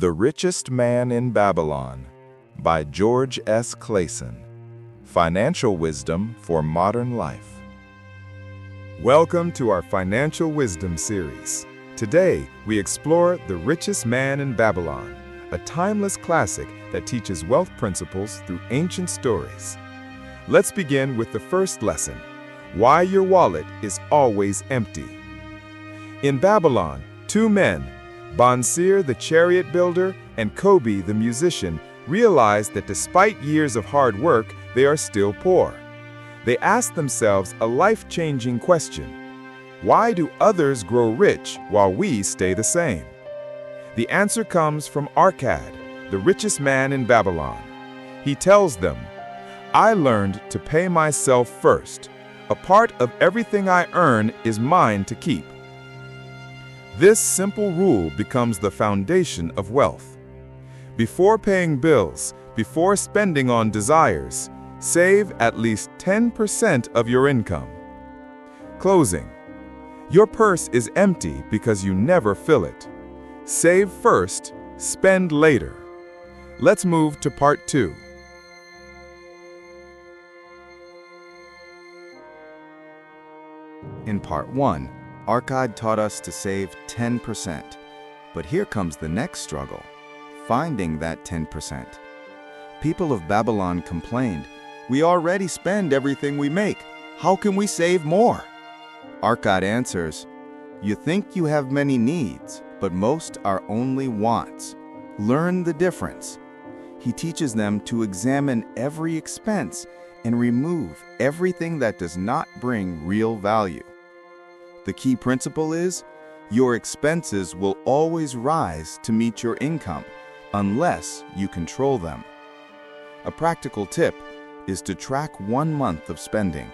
The Richest Man in Babylon by George S. Clason. Financial Wisdom for Modern Life. Welcome to our Financial Wisdom series. Today, we explore The Richest Man in Babylon, a timeless classic that teaches wealth principles through ancient stories. Let's begin with the first lesson: why your wallet is always empty. In Babylon, two men, Bonsir the chariot builder and Kobe the musician, realized that despite years of hard work, they are still poor. They asked themselves a life-changing question: why do others grow rich while we stay the same? The answer comes from Arcad, the richest man in Babylon. He tells them, "I learned to pay myself first. A part of everything I earn is mine to keep." This simple rule becomes the foundation of wealth. Before paying bills, before spending on desires, save at least 10% of your income. Closing. Your purse is empty because you never fill it. Save first, spend later. Let's move to part 2. In part 1, Arcad taught us to save 10%. But here comes the next struggle: finding that 10%. People of Babylon complained, "We already spend everything we make. How can we save more?" Arcad answers, "You think you have many needs, but most are only wants. Learn the difference." He teaches them to examine every expense and remove everything that does not bring real value. The key principle is, your expenses will always rise to meet your income unless you control them. A practical tip is to track 1 month of spending.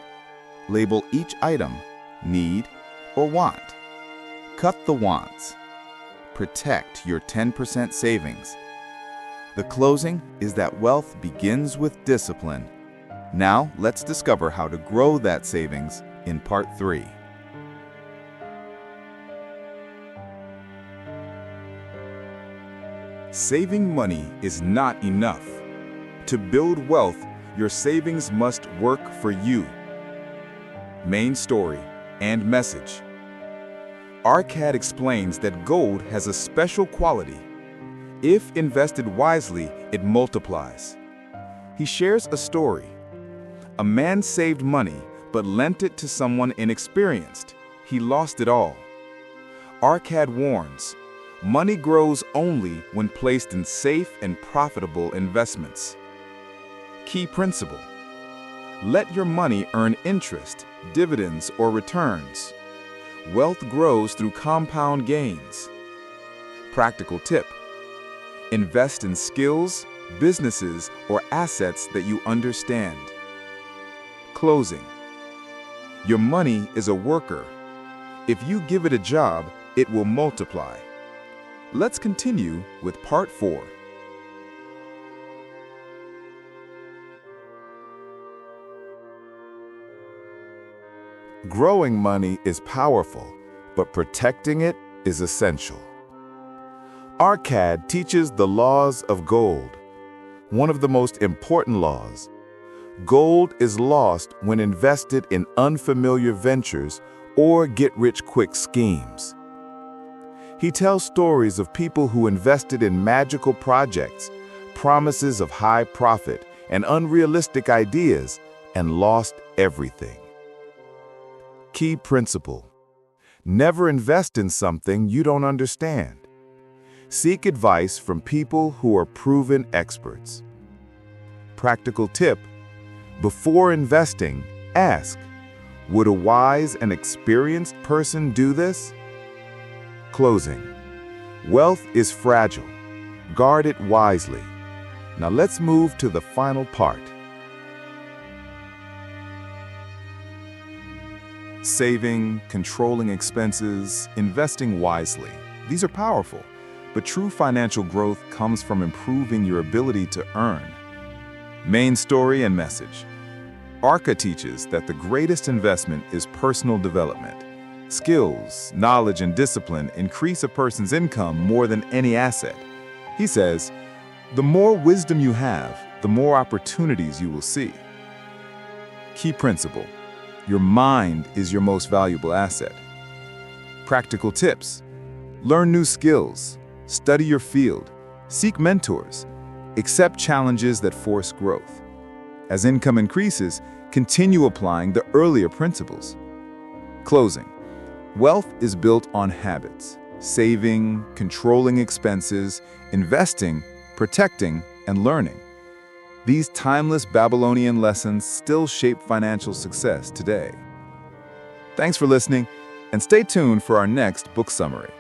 Label each item need or want. Cut the wants. Protect your 10% savings. The closing is that wealth begins with discipline. Now let's discover how to grow that savings in part 3. Saving money is not enough. To build wealth, your savings must work for you. Main story and message. Arcad explains that gold has a special quality. If invested wisely, it multiplies. He shares a story. A man saved money but lent it to someone inexperienced. He lost it all. Arcad warns, money grows only when placed in safe and profitable investments. Key principle: let your money earn interest, dividends, or returns. Wealth grows through compound gains. Practical tip: invest in skills, businesses, or assets that you understand. Closing. Your money is a worker. If you give it a job, it will multiply. Let's continue with part 4. Growing money is powerful, but protecting it is essential. Arcad teaches the laws of gold. One of the most important laws. Gold is lost when invested in unfamiliar ventures or get-rich-quick schemes. He tells stories of people who invested in magical projects, promises of high profit, and unrealistic ideas, and lost everything. Key principle: never invest in something you don't understand. Seek advice from people who are proven experts. Practical tip: before investing, ask, would a wise and experienced person do this? Closing. Wealth is fragile. Guard it wisely. Now let's move to the final part. Saving, controlling expenses, investing wisely. These are powerful, but true financial growth comes from improving your ability to earn. Main story and message. Arca teaches that the greatest investment is personal development. Skills, knowledge, and discipline increase a person's income more than any asset. He says, "The more wisdom you have, the more opportunities you will see." Key principle: your mind is your most valuable asset. Practical tips: learn new skills, study your field, seek mentors, accept challenges that force growth. As income increases, continue applying the earlier principles. Closing: wealth is built on habits: saving, controlling expenses, investing, protecting, and learning. These timeless Babylonian lessons still shape financial success today. Thanks for listening, and stay tuned for our next book summary.